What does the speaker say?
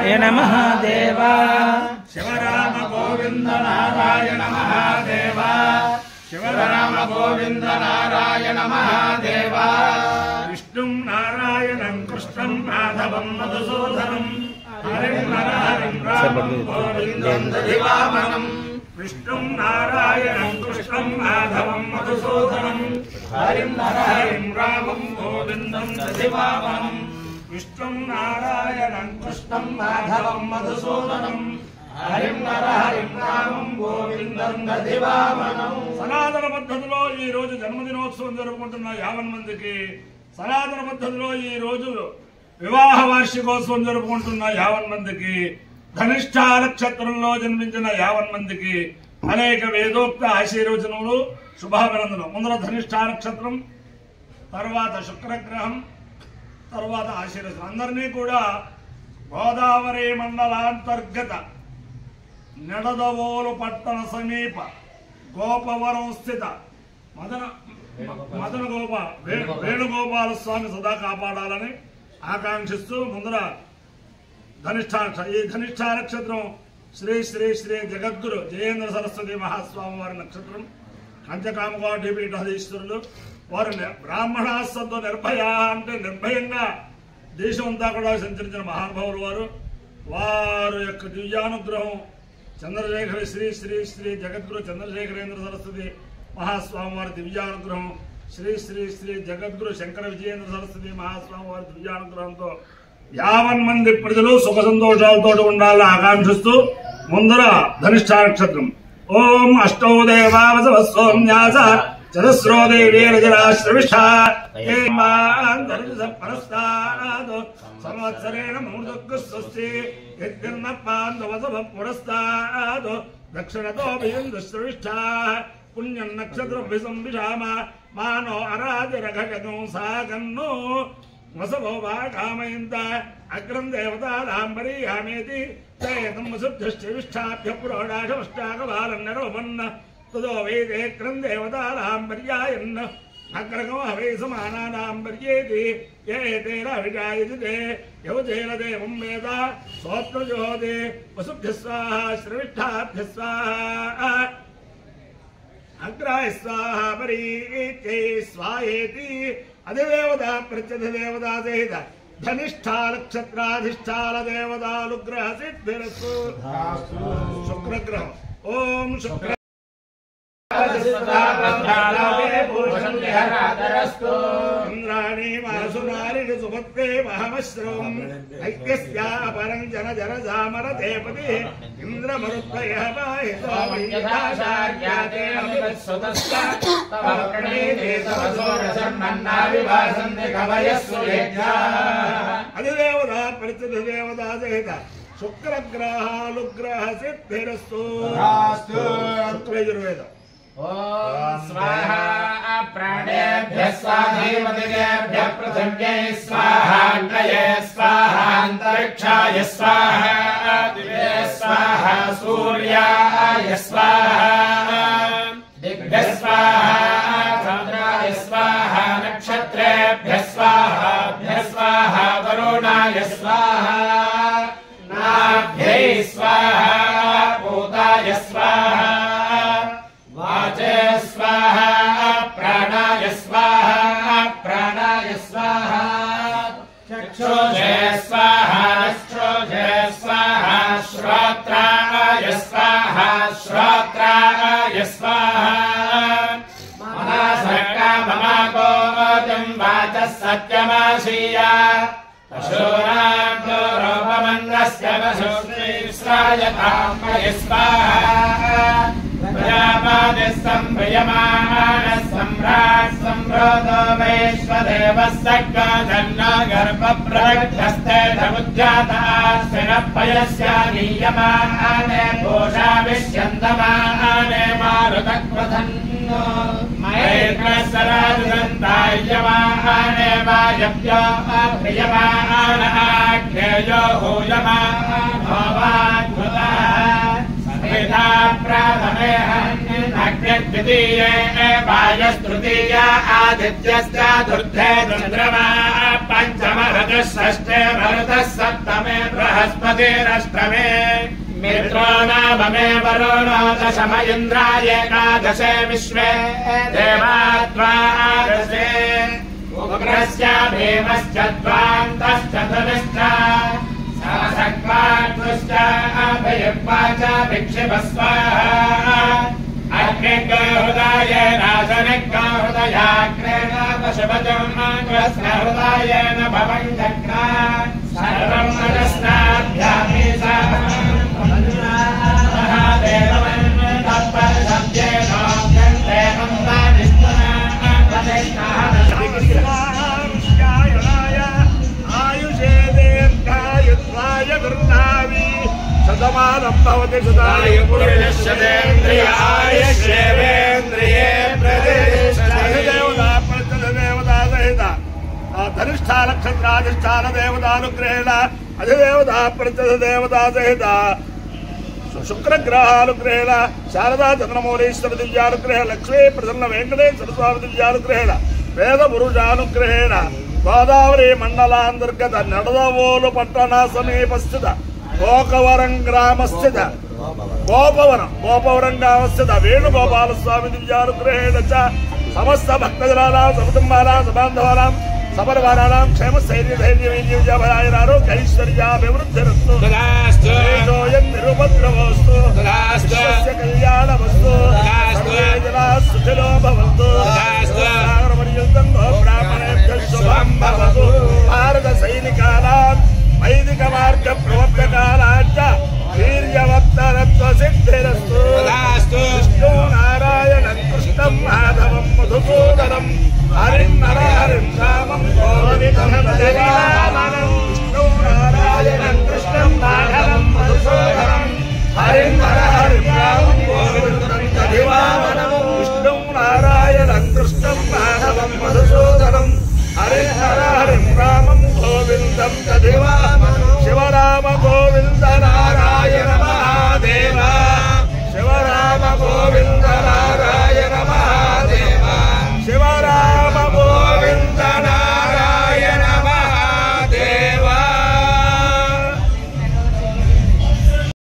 नमः देवा शिवराम गोविंद नारायण महादेवा शिवराम गोविंद नारायण महादेवा विष्णुं नारायणं कृष्णं माधवं मधुसूदनं हरिं नरहरिं रामं गोविन्दं दधिवामनं विष्णुं नारायणं कृष्णं माधवं मधुसूदनं हरिं नरहरिं रामं गोविन्दं दधिवामनं विष्णुं नारायणं कृष्णं माधवं मधुसूदनं हरिं नरहरिं रामं गोविन्दं दधिवामनं సనాతన పద్ధతిలో ఈ రోజు జన్మదినోత్సవం జరుపుకుంటున్న 50 మందికి సనాతన పద్ధతిలో ఈ రోజు వివాహ వార్షికోత్సవం జరుపుకుంటున్న 50 మందికి ధనిష్ఠ నక్షత్రంలో జన్మించిన 50 మందికి అనేక వేదోక్త ఆశీర్వచనములు శుభాభినందనలు. ముందర ధనిష్ఠ నక్షత్రం, తర్వాత శుక్రగ్రహం, తర్వాత ఆశీర్వచనం. అందరినీ కూడా గోదావరి మండలాంతర్గత నిడదవోలు పట్టణ సమీప గోపవరం స్థిత మదన వేణుగోపాల స్వామి సదా కాపాడాలని ఆకాంక్షిస్తూ ముందర ఈ ధనిష్ఠ నక్షత్రం శ్రీ శ్రీ శ్రీ జగద్గురు జయేంద్ర సరస్వతి మహాస్వామి వారి నక్షత్రం. కంచకామకోటి పీఠాధీశ్వరులు వారు బ్రాహ్మణాస్తంతో నిర్భయ అంటే నిర్భయంగా దేశం అంతా కూడా సంచరించిన మహానుభావులు వారు యొక్క దివ్యానుగ్రహం చంద్రశేఖర శ్రీ శ్రీ శ్రీ జగద్గురు చంద్రశేఖరేంద్ర సరస్వతి మహాస్వామి వారి దివ్యానుగ్రహం, శ్రీ శ్రీ శ్రీ జగద్గురు శంకర విజయేంద్ర సరస్వతి మహాస్వామి వారి దివ్యానుగ్రహంతో 50 మంది ప్రజలు సుఖ సంతోషాలతో ఉండాలని ఆకాంక్షిస్తూ ముందర ధనిష్ఠ నక్షత్రం. ఓం అష్టౌ దేవావసవ సోమ్యాస చరస్రో దేవీరజరాశ్రవిష్ఠ సంవత్సరేణ మూర్ధ స్వస్తి యజ్ఞ పాండవసవ పురస్తాద్ దక్షిణతో శ్రవిష్ఠ పుణ్యం నక్షత్రభిసంభిషామ మానో అరాజరఘగం సాగన్నో వసవో వా కామయంత అగ్రం దేవతాలాంబరీయామేతి తేతం వసుభ్యశ్చవిష్ఠాభ్య పురోడాశమష్టాకబాలన్నరోపన్న తదో వేదేక్రం దేవతాలాంబర్యాయన్న అగ్రగో హవే సమానానాంబర్యేతి ఏతేరావిజాయతే యవజేన దేవం వేద సోత్రజోదే వసుభ్య స్వాహ శ్రవిష్ఠాభ్య స్వాహ అగ్రాయ స్వాహ పరీత్యై స్వాహేతి అధిదేవత ప్రత్యధిదేవతా సహిత ధనిష్ఠా నక్షత్రాధిష్టాల దేవతానుగ్రహ సిద్ధిరస్తు. శుక్రగ్రహం. ఓం శుక్ర ఇంద్రాణి వాసునారిణి సుభద్రే మహమశ్రం ఐక్యస్యాపరం జన జన జామరథేపతి ఇంద్రమరుద్వయ అధిదేవత ప్రతిదేవతా సహిత శుక్రగ్రహాలుగ్రహ సిద్ధిరస్తు. శుక్రయజుర్వేదం. ఓం స్వాహా ప్రాణేభ్యః స్వాధీమతిభ్యః పృథివ్యై స్వాహా అగ్నయే స్వాహా అంతరిక్షాయ స్వాహా దివే స్వాహా సూర్యాయ స్వాహా దిగ్భ్యః స్వాహా చంద్రాయ స్వాహా నక్షత్రేభ్యః స్వాహాభ్యః స్వాహా వరుణాయ స్వాహా నాభ్యై స్వాహా భూతాయ స్వాహా वाचे स्वाहा प्राणाय स्वाहा प्राणाय स्वाहा चक्षुषे स्वाहा चक्षुषे स्वाहा श्रोत्राय स्वाहा श्रोत्राय स्वाहा मनसकाममागोजं वाचः सत्यमाशीया पशूनां रूपमन्नस्य वशुश्रीश्रायतां मयि स्वाहा प्रजापादिस्संभ्रियमाणः सम्राट् सम्भ्रोतो वैश्वदेवः सग्गाधन्नो गर्भप्रदग्धस्तेषमुज्जाताश्विनः पयस्यानीयमाने पूषा विश्यन्दमाने मारुतक्वधन्नो मैत्रसराजन्तायमाने वायव्यो प्रियमान आग्नेयो हूयमानो वाग्भुतः समेधा प्राथमे अग्निद्वितीये वायस्तृतीय आदित्यश्चतुर्थे चन्द्रमा पञ्चमः षष्ठे भरतः सप्तमे बृहस्पतिरष्टमे मित्रो नाम मे वरुणो दशम इन्द्राय एकादशे विश्वे देवा द्वादशे उग्रस्य भीमश्च द्वान्तश्च धनुश्च सहस्रक्वाद्वश्च अभयक्वा च भिक्षिपस्वाहा अग्निग्रहृदाय नाशनिग्रहृदयाग्रेण पशुपतिर्हृदायेन भवं चक्रा सर्वं मनस्नाभ्यामि शतमानं भवति सदाय पुरुषेन्द्रिय आयुष्येवेन्द्रिये प्रतिष्ठति देवता प्रत्यदेवता सहित धनिष्ठा नक्षत्राधिष्ठान देवतानुग्रहेण अधिदेवता प्रत्यदेवता सहित शुक्रग्रहानुग्रहेण शारदा चन्द्रमौलीश्वर दिव्यानुग्रहेण लक्ष्मी प्रसन्न वेंकटेश्वर स्वामी दिव्यानुग्रहेण वेदपुरुषानुग्रहेण गोदावरी मंडलांतर्गत नडदवोलु पट्टण समीपस्थित गोकवरं ग्रामस्थित गोपवरं ग्रामस्थित वेणुगोपाल स्वामी दिव्यानुग्रहेण च समस्त भक्तजनानां सकुटुम्बानां सबान्धवानां सपरिवाराणां क्षेम स्थैर्य धैर्य ऐश्वर्याभिवृद्धिरस्तु तदास्तु निरुपद्रवोस्तु तदास्तु कल्याणमस्तु सर्वे जनाः सुखिनो भवन्तु तदास्तु सागरपर्यन्तं ब्राह्मणेभ्यः शुभं भवतु भारत सैनिकानां वैदिक मार्ग प्रवर्तकानां वीर्यवत्तरत्व सिद्धिरस्तु तदास्तु विष्णु नारायणं कृष्णं माधवं मधुसूदनं हरिं नरहरिं रामं गोविन्दं देवाननं विष्णु नारायणं कृष्णं माधवं मधुसूदनं हरिं नरहरिं रामं गोविन्दं देवाननं विष्णु नारायणं कृष्णं